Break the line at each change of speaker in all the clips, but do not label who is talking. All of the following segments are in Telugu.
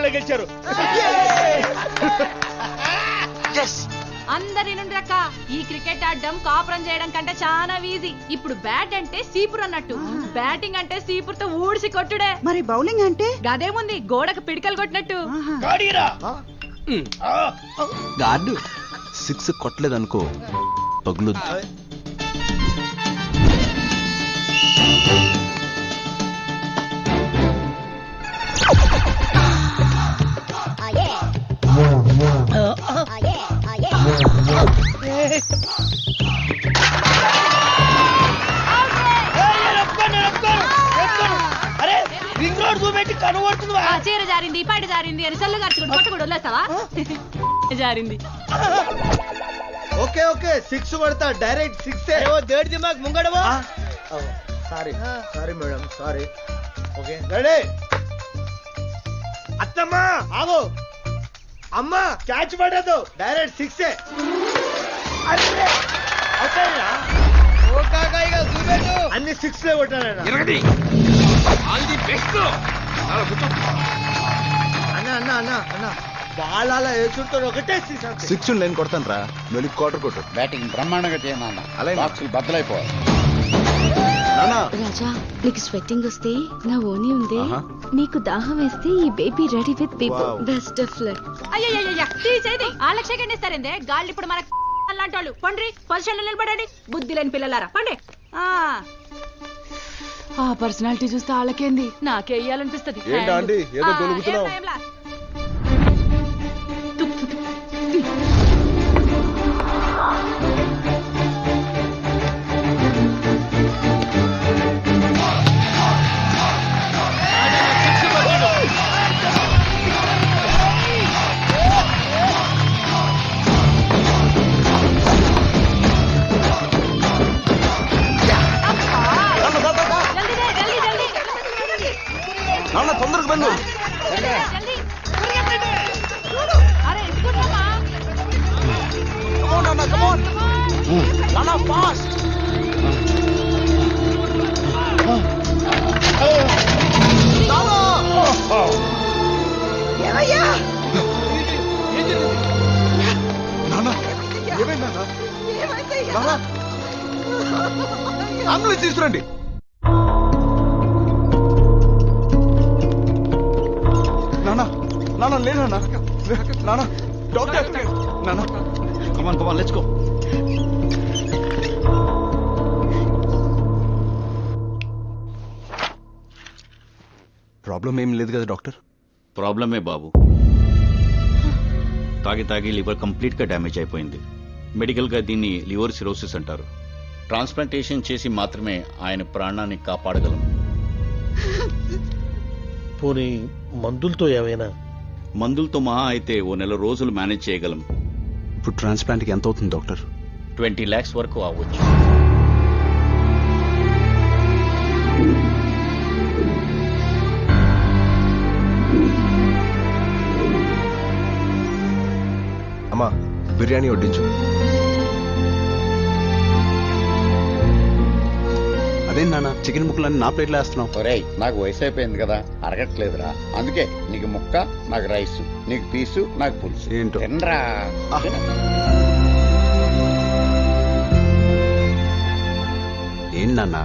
మీరే గెలిచారు.
అందరి నుండి రక్క ఈ క్రికెట్ ఆడడం కాపురం చేయడం కంటే చాలా ఈజీ. ఇప్పుడు బ్యాట్ అంటే సీపురు అన్నట్టు, బ్యాటింగ్ అంటే సీపురుతో ఊడిసి కొట్టుడే.
మరి బౌలింగ్ అంటే
గదేముంది గోడకు పిడికలు కొట్టినట్టు.
గార్డు 6 కొట్టలేదనుకో పగులుద్ది.
చీర జారింది పైట జారింది అని సల్లు గార్చుకుని కొట్ట కూడా వదిలేస్తావా? జారింది.
ఓకే ఓకే 6 కొడతా, డైరెక్ట్ 6. దేడి దిమాగ్ ముంగడవా. Sorry sorry madam, sorry. Okay ready. అత్తమ్మా ఆగో, అమ్మా క్యాచ్ పడదు, డైరెక్ట్ 6. అన్ని 6 కొట్టాను అన్న అన్న అన్న అన్న. బాల్ అలా వేసుకుంటాడు, ఒకటే
6 నేను కొడతాను రా, నువ్వు క్వార్టర్ కొట్టు.
బ్యాటింగ్ బ్రహ్మాండంగా చేయమన్నా,
అలాగే
బాక్సులు బద్దలైపోవాలి.
రాజా నీకు స్వెట్టింగ్ వస్తే నా ఓని ఉంది, నీకు దాహం వేస్తే ఈ baby ready with people. Best of luck.
అయ్యయ్యయ్య తీసేది వాళ్ళకి సెకండ్ ఇస్తారందే గాళ్ళు. ఇప్పుడు మనకు అలాంటి వాళ్ళు పండ్రి పొజిషన్ నిలబడండి. బుద్ధి లేని పిల్లలారా పండి. ఆ పర్సనాలిటీ చూస్తే వాళ్ళకేంది, నాకే వేయాలనిపిస్తుంది.
తొందరగా బంధు. అంబులెన్స్ తీసుకురండి. నానా లేనా నానా, డాక్టర్ నానా. కమాన్ కమాన్ లెట్స్ గో. ప్రాబ్లం ఏం లేదు కదా డాక్టర్?
ప్రాబ్లమే బాబు, తాగి తాగి లివర్ కంప్లీట్గా డ్యామేజ్ అయిపోయింది. మెడికల్గా దీన్ని లివర్ సిరోసిస్ అంటారు. ట్రాన్స్ప్లాంటేషన్ చేసి మాత్రమే ఆయన ప్రాణాన్ని కాపాడగలం.
పోనీ మందులతో ఏమైనా?
మందులతో మహా అయితే ఓ 1 నెల రోజులు మేనేజ్ చేయగలం.
ఇప్పుడు ట్రాన్స్ప్లాంట్కి ఎంత అవుతుంది డాక్టర్?
20 lakhs వరకు అవ్వచ్చు.
అమ్మా బిర్యానీ వడ్డించు. అదేం నాన్న చికెన్ ముక్కలన్నీ నా ప్లేట్లో వేస్తున్నావు?
ఒరేయ్ నాకు వయసు అయిపోయింది కదా, అరగట్లేదురా. అందుకే నీకు ముక్క, నాకు రైస్, నీకు పీసు, నాకు పులుసు.
ఏంటో
తినరా.
ఏం నాన్న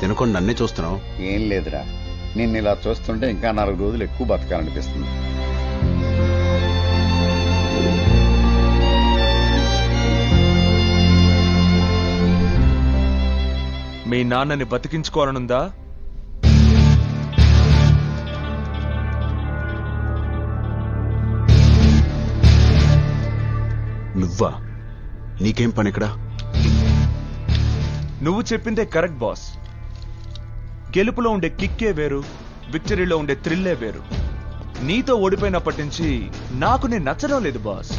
తినకుండా నన్నే చూస్తున్నావు?
ఏం లేదురా, నిన్ను ఇలా చూస్తుంటే ఇంకా 4 రోజులు ఎక్కువ బతకాలనిపిస్తుంది.
మీ నాన్నని బతికించుకోవాలనుందా?
నువ్వా? నీకేం పని ఇక్కడ?
నువ్వు చెప్పిందే కరెక్ట్ బాస్. గెలుపులో ఉండే కిక్కే వేరు, విక్టరీలో ఉండే థ్రిల్లే వేరు. నీతో ఓడిపోయినప్పటి నుంచి నాకు నేను నచ్చడం లేదు బాస్.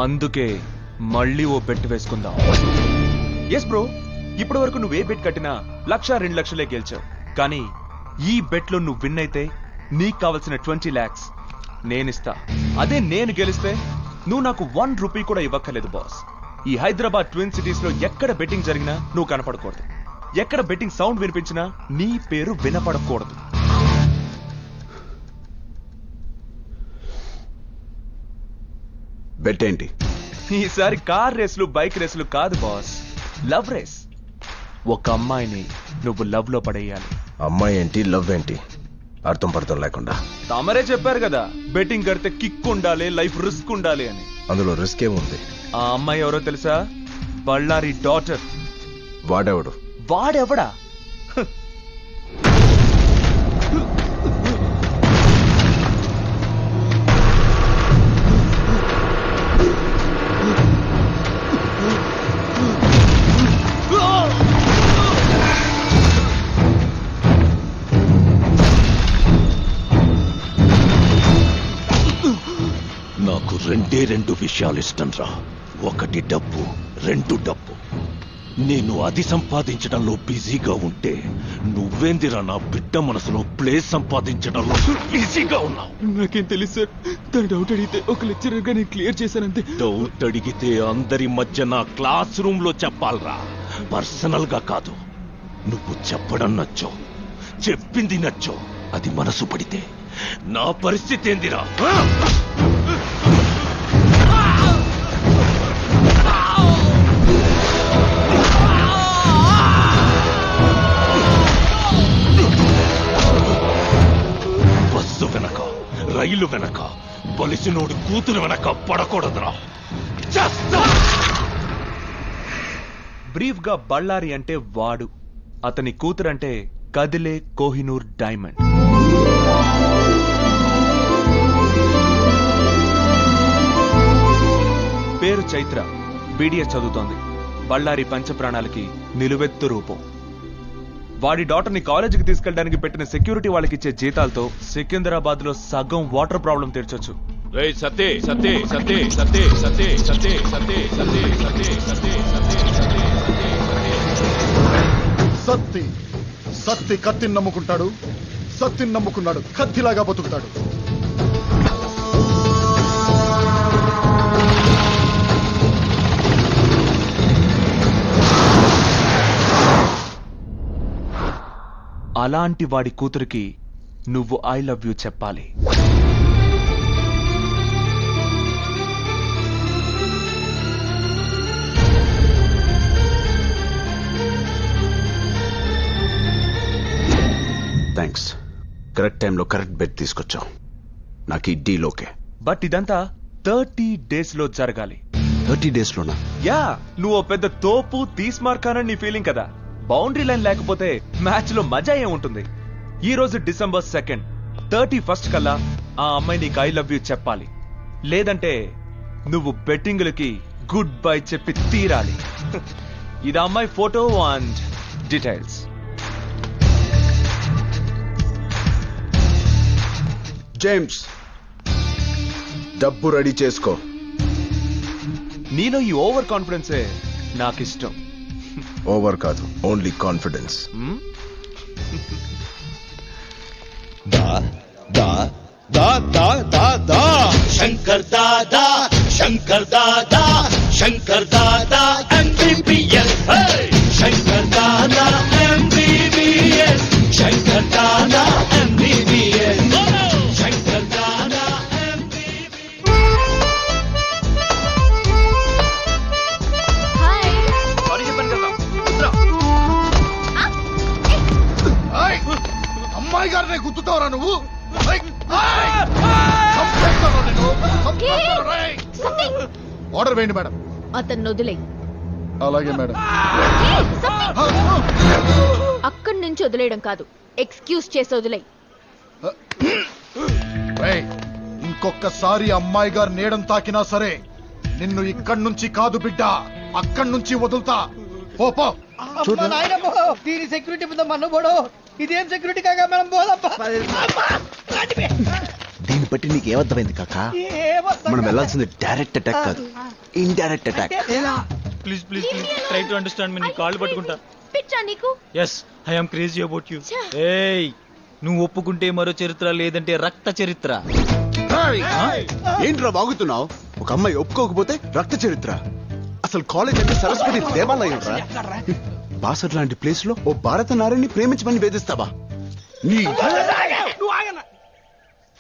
అందుకే మళ్ళీ ఓ బెట్ వేసుకుందాం. ఎస్ బ్రో, ఇప్పటి వరకు నువ్వే బెట్ కట్టినా 1,00,000 2 లక్షలే గెలిచావు. కానీ ఈ బెట్ లో నువ్వు విన్ అయితే నీకు కావలసిన 20 lakhs నేనిస్తా. అదే నేను గెలిస్తే నువ్వు నాకు 1 రూపీ కూడా ఇవ్వక్కర్లేదు బాస్. ఈ హైదరాబాద్ ట్విన్ సిటీస్ లో ఎక్కడ బెట్టింగ్ జరిగినా నువ్వు కనపడకూడదు, ఎక్కడ బెట్టింగ్ సౌండ్ వినిపించినా నీ పేరు వినపడకూడదు.
బెట్ ఏంటి?
ఈసారి కార్ రేసులు బైక్ రేసులు కాదు బాస్, లవ్ రేస్. ఒక అమ్మాయిని నువ్వు లవ్ లో పడేయాలి.
అమ్మాయి ఏంటి, లవ్ ఏంటి, అర్థం పర్థం లేకుండా.
తమరే చెప్పారు కదా బెట్టింగ్ కడితే కిక్ ఉండాలి, లైఫ్ రిస్క్ ఉండాలి అని.
అందులో రిస్క్ ఏముంది?
ఆ అమ్మాయి ఎవరో తెలుసా? బళ్ళారి డాటర్.
వాడెవడు?
వాడెవడా?
నాకు రెండు విషయాలు ఇష్టం రా. ఒకటి డబ్బు, రెండు డబ్బు. నేను అది సంపాదించడంలో బిజీగా ఉంటే నువ్వేందిరా నా బిడ్డ మనసులో ప్లేస్ సంపాదించడంలో బిజీగా ఉన్నావు.
నాకేం తెలుసు సార్, తన డౌట్ అడిగితే ఒక లెక్చరర్ గా నేను క్లియర్ చేశానంతే.
డౌట్ అడిగితే అందరి మధ్య నా క్లాస్ రూమ్ లో చెప్పాలరా, పర్సనల్ గా కాదు. నువ్వు చెప్పడం నచ్చో, చెప్పింది నచ్చో, అది మనసు పడితే నా పరిస్థితి ఏందిరా? బస్సు వెనక, రైలు వెనక, బలిసినోడు కూతురు వెనక పడకూడదురా.
బ్రీఫ్ గా బళ్ళారి అంటే వాడు, అతని కూతురంటే కదిలే కోహినూర్ డైమండ్. పేరు చైత్ర, బీడిఎస్ చదువుతోంది. బళ్ళారి పంచప్రాణాలకి నిలువెత్తు రూపం. వాడి డాటర్ని కాలేజీకి తీసుకెళ్ళడానికి పెట్టిన సెక్యూరిటీ వాళ్ళకి ఇచ్చే జీతాలతో సికింద్రాబాద్ లో సగం వాటర్ ప్రాబ్లం తీర్చొచ్చు.
సత్తి సత్తి కత్తిని నమ్ముకుంటాడు, సత్తిని నమ్ముకున్నాడు కత్తిలాగా బతుకుతాడు.
అలాంటి వాడి కూతురికి నువ్వు ఐ లవ్ యూ చెప్పాలి.
థ్యాంక్స్, కరెక్ట్ టైంలో కరెక్ట్ బెట్ తీసుకొచ్చావు. నాకు ఈ డీల్ ఓకే.
బట్ ఇదంతా 30 days లో జరగాలి.
30 days లోనా?
యా, నువ్వు పెద్ద తోపు తీస్మార్కానని నీ ఫీలింగ్ కదా. బౌండరీ లైన్ లేకపోతే మ్యాచ్ లో మజా ఏముంటుంది? ఈ రోజు December 2nd, 31st కల్లా ఆ అమ్మాయి నీకు ఐ లవ్ యూ చెప్పాలి. లేదంటే నువ్వు బెట్టింగ్లకి గుడ్ బై చెప్పి తీరాలి. ఇది అమ్మాయి ఫోటో అండ్ డీటెయిల్స్.
జేమ్స్, డబ్బు రెడీ చేసుకో.
నీలో ఈ ఓవర్ కాన్ఫిడెన్సే నాకు ఇష్టం.
ఓవర్ కాదు, only confidence.
Shankar Dada, Shankar Dada, Shankar Dada MBBS. Shankar Dada MBBS, Shankar Dada MBBS, Shankar Dada MBBS.
అమ్మాయి గారిని గుర్తుతావరా నువ్వు? ఆర్డర్ వేయండి మేడం.
అతన్ని వదిలే.
అలాగే మేడం.
అక్కడి నుంచి వదిలేయడం కాదు, ఎక్స్క్యూజ్ చేసి వదిలే.
ఇంకొకసారి అమ్మాయి గారు నేడం తాకినా సరే నిన్ను ఇక్కడి నుంచి కాదు బిడ్డ, అక్కడి నుంచి వదులుతా. పో.
దీని సెక్యూరిటీ మీద మన్నుబోడు. ఇదేం సెక్యూరిటీ కాగా మనం పోదప్ప.
దీన్ని బట్టి నీకు ఏమర్థమైంది కాకా? మనం వెళ్ళాల్సింది డైరెక్ట్ అటాక్ కాదు, indirect attack.
Please please please try to understand me. నీ కాళ్ళు పట్టుకుంటా.
పిచ్చా నీకు?
Yes, I am crazy about you. ఏయ్, నువ్వు ఒప్పుకుంటే మరో చరిత్ర, లేదంటే రక్త చరిత్ర.
ఏంట్రా బాగుతున్నావు? ఒక అమ్మాయి ఒప్పుకోకపోతే రక్త చరిత్ర. అసలు కాలేజ్ అంటే సరస్వతి దేవాలయం రా. బాసర్ లాంటి ప్లేస్ లో ఓ భారత నారిని ప్రేమించమని వేధిస్తావా? నీ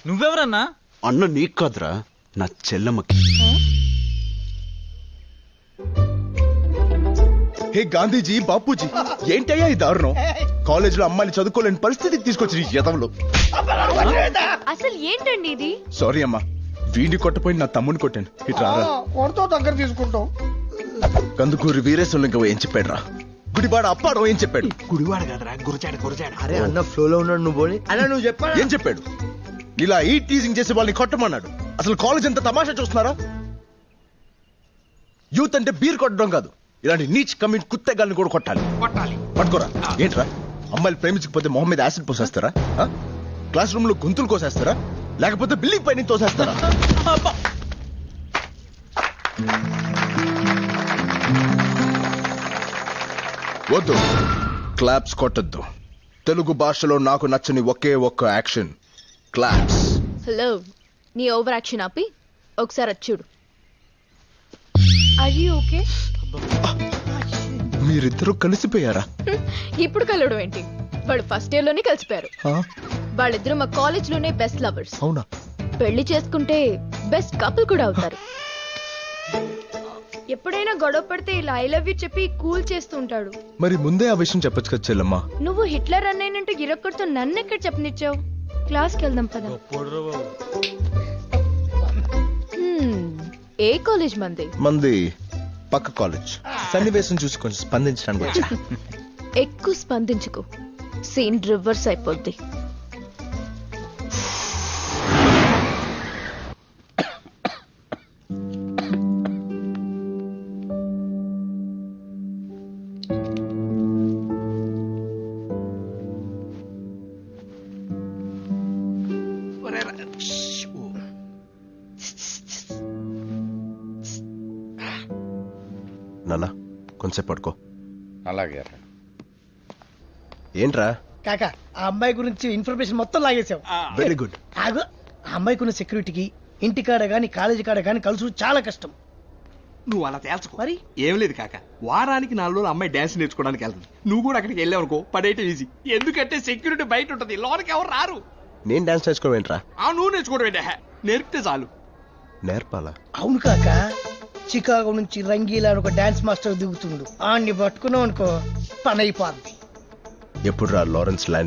నువ్వెవరన్నా?
అన్న నీకు కాదురా, నా చెల్లమ్మకి. హే గాంధీజీ, బాపూజీ, ఏంటయ్యా ఈ దారుణం? కాలేజ్ లో అమ్మాయిలు చదువుకోలేని పరిస్థితికి తీసుకొచ్చి ఈ యదవులు.
అసలు ఏంటండి ఇది?
సారీ అమ్మా, వీడిని కొట్టపోయి నా తమ్ముని కొట్టాను. ఇట్లా
దగ్గర తీసుకుంటాం.
కందుకూరి వీరేశలింగం ఏం చెప్పాడు రా? గుడివాడ అప్పాడు ఏం చెప్పాడు?
గుడివాడ కదరా, గురచాడు. అరే అన్న ఫ్లోలో ఉన్నాడు, నువ్వు పోనీ అన్న. నువ్వు చెప్పా
ఏం చెప్పాడు? ఇలా ఈ టీజింగ్ చేసే వాళ్ళని కొట్టమన్నాడు. అసలు కాలేజ్ ఎంత తమాషా చూస్తున్నారా? యూత్ అంటే బీర్ కొట్టడం కాదు, ఇలాంటి నీచ్ కమిట్ కుత్తెగాల్ని కూడా కొట్టాలి. పట్టుకోరా. ఏంట్రా, అమ్మాయిలు ప్రేమించకపోతే మొహం మీద యాసిడ్ పోసేస్తారా? క్లాస్ రూమ్ లో గొంతులు కోసేస్తారా? లేకపోతే బిల్డింగ్ పైన తోసేస్తారా? వద్దు, క్లాప్స్ కొట్టద్దు. తెలుగు భాషలో నాకు నచ్చని ఒకే ఒక్క యాక్షన్, క్లాప్స్.
హలో, నీ ఓవర్ యాక్షన్ ఆపి ఒకసారి చూడు. అది ఓకే.
మీరిద్దరూ కలిసిపోయారా?
ఇప్పుడు కలవడం ఏంటి? వాళ్ళు ఫస్ట్ ఇయర్ లోనే కలిసిపోయారు. వాళ్ళిద్దరూ మా కాలేజ్ లోనే బెస్ట్ లవర్స్.
అవునా?
పెళ్లి చేసుకుంటే బెస్ట్ కపుల్ కూడా అవుతారు.
ఎప్పుడైనా గొడవ పడితే ఇలా ఐ లవ్ యూ చెప్పి కూల్ చేస్తూ ఉంటాడు.
మరి ముందే ఆ విషయం చెప్పొచ్చు కదా చెల్లమ్మా.
నువ్వు హిట్లర్ అన్నయ్యనంటూ ఇరక్కొడుతూ నన్ను ఎక్కడ చెప్పనిచ్చావు? క్లాస్కి వెళ్దాం పద.
ఏ కాలేజ్ మంది?
మంది పక్క కాలేజ్. సన్నివేశం చూసి కొంచెం స్పందించడానికి వచ్చా.
ఎక్కువ స్పందించుకో, సీన్ రివర్స్ అయిపోద్ది.
నాన్న కొంచెం పడుకో.
అలాగే.
ఏంట్రా?
కాక, ఆ అమ్మాయి గురించి ఇన్ఫర్మేషన్ మొత్తం లాగేశావు.
Very good.
కాదు, ఆ అమ్మాయికి ఉన్న సెక్యూరిటీకి ఇంటికాడ గానీ కాలేజీ కాడ గానీ కలుసు చాలా కష్టం.
నువ్వు అలా తేల్చుకో.
మరి
ఏం లేదు కాక, వారానికి 4 రోజులు అమ్మాయి డాన్స్ నేర్చుకోవడానికి వెళ్తుంది. నువ్వు కూడా అక్కడికి వెళ్ళావనుకో పడేయటం ఈజీ. ఎందుకంటే సెక్యూరిటీ బయట ఉంటది, లోనికి ఎవరు రారు.
నేను డాన్స్ నేర్చుకోవేంట్రా?
నువ్వు నేర్చుకోవడం ఏంటా? నేర్పితే చాలు.
నేర్పాలా?
అవును కాక, చికాగో నుంచి రంగీలా అని ఒక డాన్స్ మాస్టర్ దిగుతుండు. ఆడిని పట్టుకున్నావు అనుకో పని అయిపోద్ది.
ఎప్పుడు రా లారెన్స్ ల్యాండింగ్?